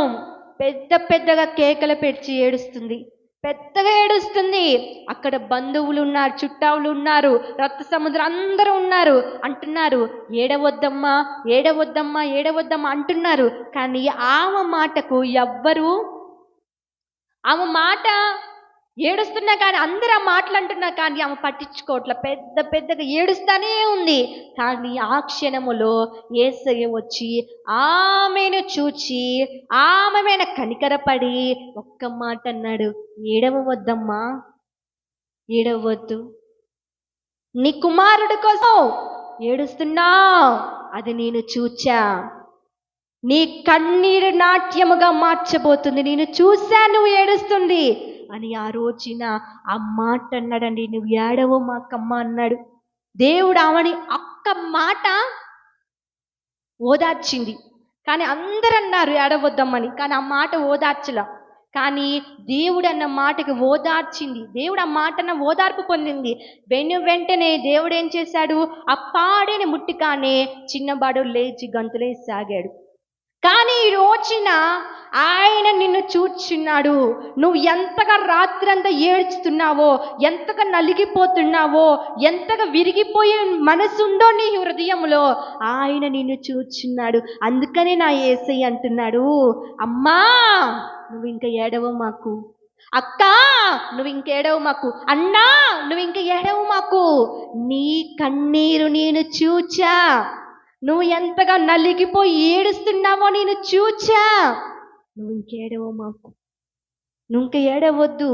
పెద్దగా కేకలు పెట్టి పెద్దగా ఏడుస్తుంది. అక్కడ బంధువులు ఉన్నారు, చుట్టాలు ఉన్నారు, రక్త సముద్రం అందరూ ఉన్నారు. అంటున్నారు ఏడవద్దమ్మా అంటున్నారు. కానీ ఆమె మాటకు ఆమె మాట ఏడుస్తున్నా కానీ అందరూ ఆ మాటలు అంటున్నా కానీ ఆమె పట్టించుకోవట్ల, పెద్ద పెద్దగా ఏడుస్తానే ఉంది. కానీ ఆ క్షణములో యేసయ్య వచ్చి ఆమెను చూచి ఆమె మీద కనికరపడి ఒక్క మాట అన్నాడు, ఏడవవద్దమ్మా, ఏడవద్దు. నీ కుమారుడి కోసం ఏడుస్తున్నావు, అది నేను చూచా. నీ కన్నీరు నాట్యముగా మార్చబోతుంది, నేను చూశా నువ్వు ఏడుస్తుంది అని ఆ రోజున ఆ మాట అన్నాడండి. నువ్వు ఏడవు మాకమ్మ అన్నాడు. దేవుడు ఆమెని ఒక్క మాట ఓదార్చింది. కానీ అందరూ అన్నారు ఏడవద్దమ్మని, కానీ ఆ మాట ఓదార్చలా. కానీ దేవుడు అన్న మాటకి ఓదార్చింది. దేవుడు ఆ మాటన ఓదార్పు పొందింది. వెంటనే దేవుడు ఏం చేశాడు, ఆ పాడేని ముట్టికానే చిన్నబాడు లేచి గంతులేసాగాడు. కానీ ఈ రోజున ఆయన నిన్ను చూచున్నాడు. నువ్వు ఎంతగా రాత్రంతా ఏడ్చుతున్నావో, ఎంతగా నలిగిపోతున్నావో, ఎంతగా విరిగిపోయే మనసుందో నీ హృదయంలో, ఆయన నిన్ను చూచున్నాడు. అందుకనే నా యేసయ్య అంటున్నాడు, అమ్మా నువ్వు ఇంకా ఏడవ మాకు, అక్క నువ్వు ఇంకేడవు మాకు, అన్నా నువ్వు ఇంక ఏడవు మాకు, నీ కన్నీరు నేను చూచా, నువ్వు ఎంతగా నలిగిపోయి ఏడుస్తున్నావో నేను చూచా, నువ్వు ఇంకేడవో మాకు, నువ్వు ఇంక ఏడవద్దు.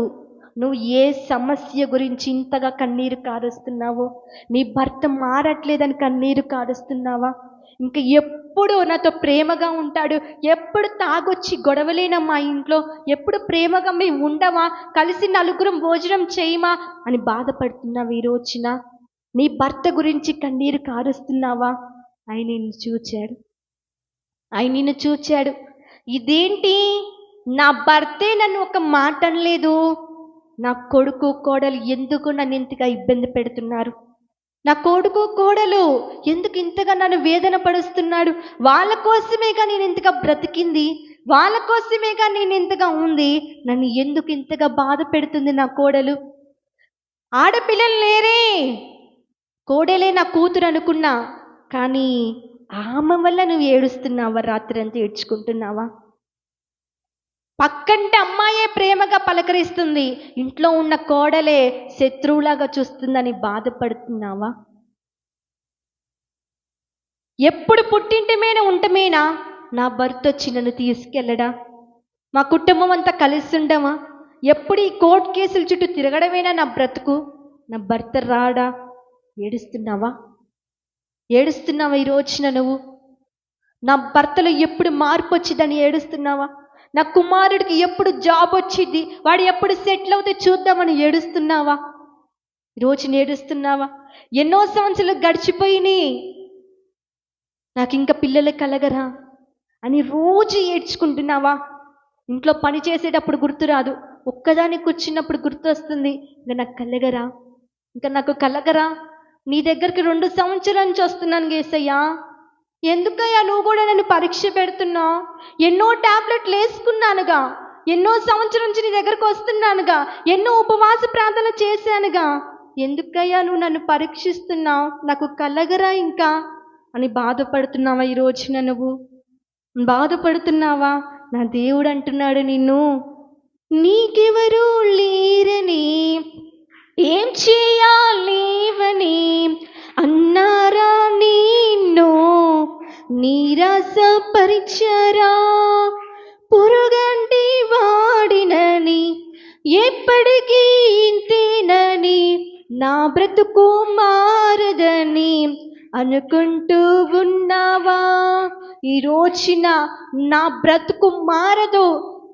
నువ్వు ఏ సమస్య గురించి ఇంతగా కన్నీరు కారుస్తున్నావో, నీ భర్త మారట్లేదని కన్నీరు కారుస్తున్నావా, ఇంకా ఎప్పుడు నాతో ప్రేమగా ఉంటాడు, ఎప్పుడు తాగొచ్చి గొడవలేనా మా ఇంట్లో, ఎప్పుడు ప్రేమగా మేము ఉండమా, కలిసి నలుగురం భోజనం చేయమా అని బాధపడుతున్నావు. ఈ రోజున నీ భర్త గురించి కన్నీరు కారుస్తున్నావా, ఆయన నిన్ను చూచాడు, ఆయన నిన్ను చూచాడు. ఇదేంటి, నా భర్తే నన్ను ఒక మాట అనలేదు, నా కొడుకు కోడలు ఎందుకు నన్ను ఇంతగా ఇబ్బంది పెడుతున్నారు, నా కొడుకు కోడలు ఎందుకు ఇంతగా నన్ను వేదన పడుస్తున్నాడు, వాళ్ళ కోసమేగా నేను ఇంతగా బ్రతికింది, వాళ్ళ కోసమేగా నేను ఇంతగా ఉంది, నన్ను ఎందుకు ఇంతగా బాధ పెడుతుంది నా కోడలు. ఆడపిల్లలు లేరే, కోడలే నా కూతురు అనుకున్నా, కానీ ఆమె వల్ల నువ్వు ఏడుస్తున్నావా, రాత్రి అంతా ఏడ్చుకుంటున్నావా. పక్కంటే అమ్మాయే ప్రేమగా పలకరిస్తుంది, ఇంట్లో ఉన్న కోడలే శత్రువులాగా చూస్తుందని బాధపడుతున్నావా. ఎప్పుడు పుట్టింటి మీద ఉంటమేనా నా భర్త వచ్చి నన్ను తీసుకెళ్ళడా, మా కుటుంబం అంతా కలిసి ఉండమా, ఎప్పుడు ఈ కోర్టు కేసుల చుట్టూ తిరగడమేనా నా బ్రతుకు, నా భర్త రాడా. ఏడుస్తున్నావా, ఏడుస్తున్నావా ఈ రోజున నువ్వు. నా భర్తలో ఎప్పుడు మార్పు వచ్చిందని ఏడుస్తున్నావా, నా కుమారుడికి ఎప్పుడు జాబ్ వచ్చింది, వాడు ఎప్పుడు సెటిల్ అవుతే చూద్దామని ఏడుస్తున్నావా, ఈరోజు ఏడుస్తున్నావా. ఎన్నో సంవత్సరాలు గడిచిపోయినాయి, నాకు ఇంకా పిల్లలు కలగరా అని రోజు ఏడ్చుకుంటున్నావా. ఇంట్లో పని చేసేటప్పుడు గుర్తురాదు, ఒక్కదాన్ని కూర్చున్నప్పుడు గుర్తు వస్తుంది, ఇంకా నాకు కలగరా, ఇంకా నాకు కలగరా. నీ దగ్గరికి 2 సంవత్సరాల నుంచి వస్తున్నాను యేసయ్యా, ఎందుకయ్యా నువ్వు కూడా నన్ను పరీక్ష పెడుతున్నావు, ఎన్నో టాబ్లెట్లు వేసుకున్నానుగా, ఎన్నో సంవత్సరం నుంచి నీ దగ్గరకు వస్తున్నానుగా, ఎన్నో ఉపవాస ప్రార్థనలు చేశానుగా, ఎందుకయ్యా నువ్వు నన్ను పరీక్షిస్తున్నావు, నాకు కలగరా ఇంకా అని బాధపడుతున్నావా. ఈ రోజున నువ్వు బాధపడుతున్నావా. నా దేవుడు అంటున్నాడు నిన్ను, నీకెవరు లేరని, ఏం చేయాలేవని అన్నారా నిన్ను నిరాశపరిచారా, పురుగంటి వాడినని ఎప్పటికీ ఇంతేనని నా బ్రతుకు మారదని అనుకుంటూ ఉన్నావా. ఈ రోజున నా బ్రతుకు మారదు,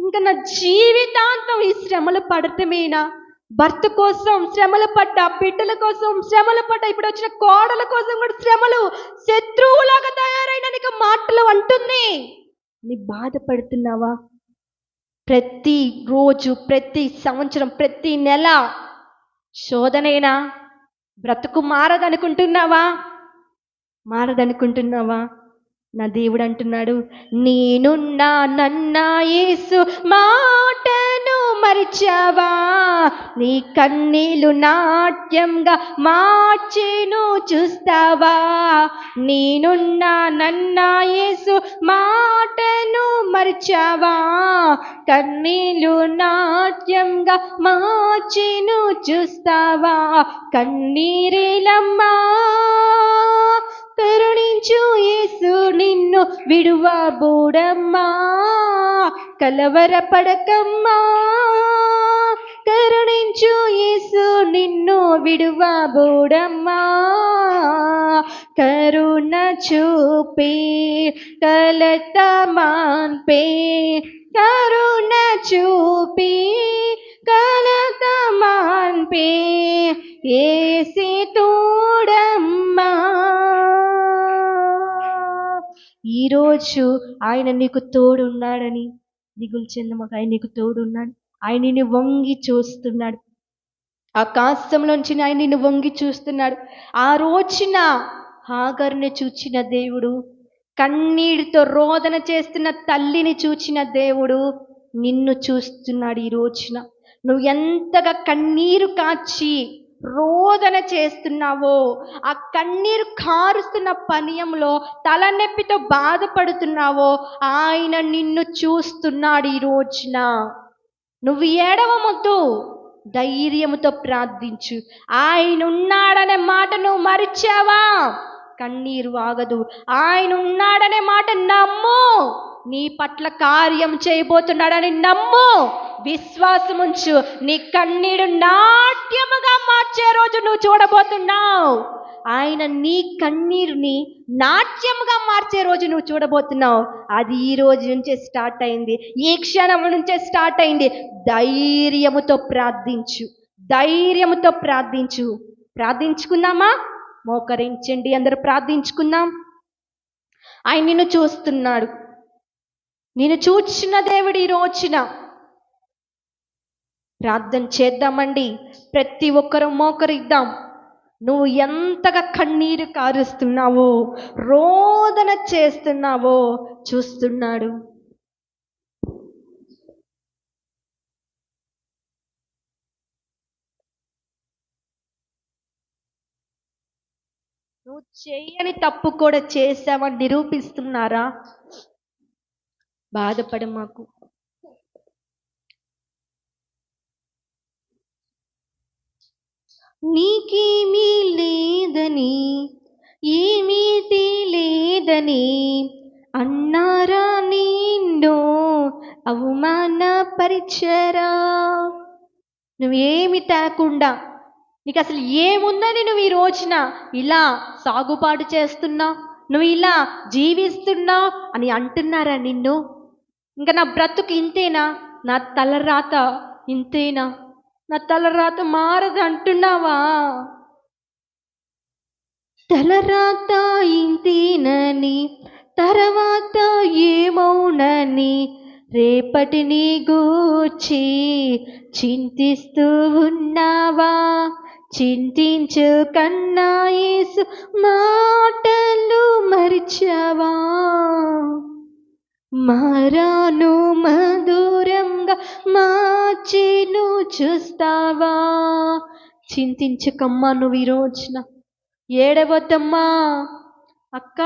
ఇంకా నా జీవితాంతం ఈ శ్రమలు పడటమేనా, భర్త కోసం శ్రమలు పడ్డా, బిడ్డల కోసం శ్రమలు పడ్డా, ఇప్పుడు వచ్చిన కోడల కోసం కూడా శ్రమలు, శత్రువులాగా తయారైన నీకు మాటలు అంటుంది అని బాధపడుతున్నావా. ప్రతి రోజు, ప్రతి సంవత్సరం, ప్రతి నెల శోధనైనా, బ్రతుకు మారదనుకుంటున్నావా, మారదనుకుంటున్నావా. నా దేవుడు అంటున్నాడు, నేనున్నా నన్న యేసు మాటను మరిచావా? నీ కన్నీలు నాట్యంగా మార్చేను చూస్తావా? నేనున్నానన్నా యేసు మాటను మరిచావా? కన్నీలు నాట్యంగా మార్చేను చూస్తావా? కన్నీరేలమ్మా కరుణించు యేసు నిన్ను విడువబోడమ్మా. కలవరపడకమ్మా కరుణించు యేసు నిన్ను విడువబోడమ్మా. కరుణ చూపే కలత మాన్పే, కరుణ చూపే కలత మాన్పే, యేసే తోడమ్మా. ఈరోజు ఆయన నీకు తోడున్నాడని దిగులు చెందమాక. ఆయన నీకు తోడున్నాడు. ఆయన నిన్ను వంగి చూస్తున్నాడు. ఆకాశంలోంచి ఆయన నిన్ను వంగి చూస్తున్నాడు. ఆ రోజున హాగరుని చూచిన దేవుడు, కన్నీటితో రోదన చేస్తున్న తల్లిని చూచిన దేవుడు నిన్ను చూస్తున్నాడు. ఈ రోజున నువ్వు ఎంతగా కన్నీరు కాచి రోదన చేస్తున్నావో, ఆ కన్నీరు కారుస్తున్న సమయంలో తలనొప్పితో బాధపడుతున్నావో, ఆయన నిన్ను చూస్తున్నాడు. ఈ రోజున నువ్వు ఏడవవద్దు, ధైర్యముతో ప్రార్థించు. ఆయన ఉన్నాడనే మాట నువ్వు మరిచావా? కన్నీరు ఆగదు. ఆయన ఉన్నాడనే మాట నమ్ము. నీ పట్ల కార్యం చేయబోతున్నాడని నమ్ము, విశ్వాసముంచు. నీ కన్నీరు నాట్యముగా మార్చే రోజు నువ్వు చూడబోతున్నావు. ఆయన నీ కన్నీరుని నాట్యముగా మార్చే రోజు నువ్వు చూడబోతున్నావు. అది ఈ రోజు నుంచే స్టార్ట్ అయింది, ఈ క్షణం నుంచే స్టార్ట్ అయింది. ధైర్యముతో ప్రార్థించు, ధైర్యముతో ప్రార్థించు. ప్రార్థించుకుందామా? మోకరించండి, అందరూ ప్రార్థించుకుందాం. ఆయన నిన్ను చూస్తున్నాడు. నిన్ను చూచిన దేవుడు ఈ రోజున ప్రార్థన చేద్దామండి. ప్రతి ఒక్కరూ మోకరిద్దాం. నువ్వు ఎంతగా కన్నీరు కారుస్తున్నావో, రోదన చేస్తున్నావో చూస్తున్నాడు. నువ్వు చేయని తప్పు కూడా చేసావని నిరూపిస్తున్నారా? బాధపడ మాకు. నీకేమీ లేదని, ఏమీ లేదని అన్నారా నిన్ను అవమానపరిచారా? నువ్వేమి తేకుండా, నీకు అసలు ఏముందని నువ్వు ఈ రోజున ఇలా సాగుబాటు చేస్తున్నావు, నువ్వు ఇలా జీవిస్తున్నావు అని అంటున్నారా నిన్ను? ఇంకా నా బ్రతుకు ఇంతేనా, నా తలరాత ఇంతేనా, నా తలరాత మారదు అంటున్నావా? తలరాత ఇంతేనని, తర్వాత ఏమౌనని రేపటిని గూర్చి చింతిస్తూ ఉన్నావా? చింతించు కన్నా యేసు మాటలు మరిచావా? మారాను మధురంగా మార్చేను చూస్తావా? చింతించకమ్మా నువ్వు ఈ రోజున. ఏడవద్దమ్మా అక్క,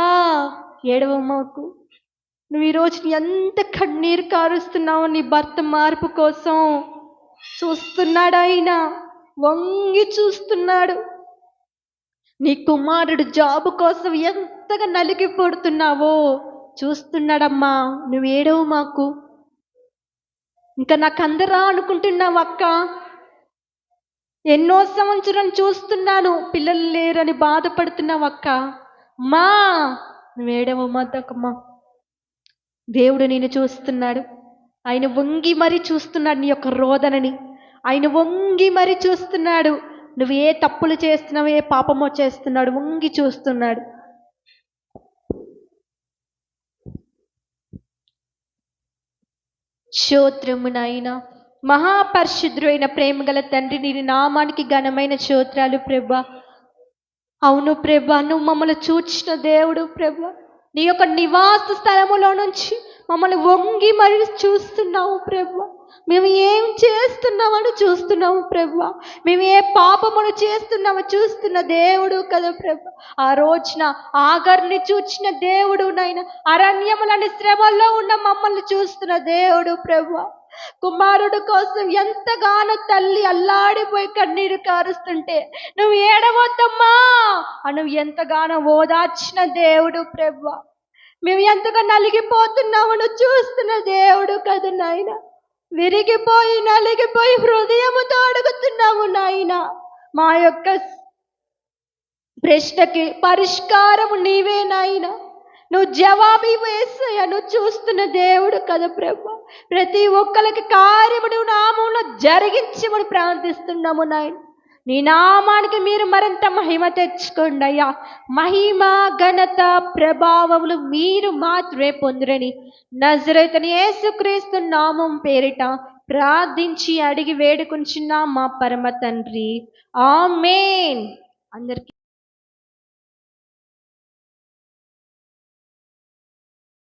ఏడవమ్మకు. నువ్వు ఈరోజు ఎంత కన్నీరు కారుస్తున్నావు నీ భర్త మార్పు కోసం. చూస్తున్నాడు ఆయన, వంగి చూస్తున్నాడు. నీ కుమారుడు జాబు కోసం ఎంతగా నలిగిపోతున్నావో చూస్తున్నాడమ్మా. నువ్వు ఏడవు మాకు. ఇంకా నాకు అందరా అనుకుంటున్నావు అక్క. ఎన్నో సంవత్సరం చూస్తున్నాను, పిల్లలు లేరని బాధపడుతున్నావు అక్క. మా నువ్వు ఏడవు మాతకమ్మా. దేవుడు నేను చూస్తున్నాడు. ఆయన వంగి మరీ చూస్తున్నాడు నీ యొక్క రోదనని. ఆయన వంగి మరీ చూస్తున్నాడు. నువ్వు ఏ తప్పులు చేస్తున్నావు, ఏ పాపమో చేస్తున్నాడు, వంగి చూస్తున్నాడు. స్తోత్రము నాయనా. మహాపరిశుద్ధుడైన ప్రేమగల తండ్రి, నీ నామానికి ఘనమైన స్తోత్రాలు ప్రభా. అవును ప్రభా, నువ్వు మమ్మల్ని చూచిన దేవుడు ప్రభా. నీ యొక్క నివాస స్థలములో నుంచి మమ్మల్ని వంగి మరి చూస్తున్నావు ప్రభా. మేము ఏం చేస్తున్నామని చూస్తున్నాము ప్రభువా. మేము ఏ పాపమును చేస్తున్నామో చూస్తున్న దేవుడు కదా ప్రభు. ఆ రోజున ఆగర్ని చూచిన దేవుడు నాయన, అరణ్యములని శ్రమల్లో ఉన్న మమ్మల్ని చూస్తున్న దేవుడు ప్రభువా. కుమారుడు కోసం ఎంతగానో తల్లి అల్లాడిపోయి కన్నీరు కారుస్తుంటే నువ్వు ఏడవద్దమ్మా నువ్వు ఎంతగానో ఓదార్చిన దేవుడు ప్రభువా. మేము ఎంతగా నలిగిపోతున్నామో నువ్వు చూస్తున్న దేవుడు కదా నాయన. విరిగిపోయి నలిగిపోయి హృదయముతో అడుగుతున్నాము నాయన. మా యొక్క ప్రశ్నకి పరిష్కారము నీవే నాయన. నువ్వు జవాబు వేసయ్యా. నువ్వు చూస్తున్న దేవుడు కదా ప్రభు. ప్రతి ఒక్కరికి కార్యము నువ్వు నామంలో జరిగించమని ప్రార్థిస్తున్నాము నాయన. నీ నామానికి మీరు మరింత మహిమ తెచ్చుకోండి అయ్యా. మహిమ ఘనత ప్రభావములు మీరు మాత్రమే పొందురని నజరేతుని యేసుక్రీస్తు నామం పేరిట ప్రార్థించి అడిగి వేడుకుంటున్నాం మా పరమ తండ్రి. ఆమేన్. అందరికీ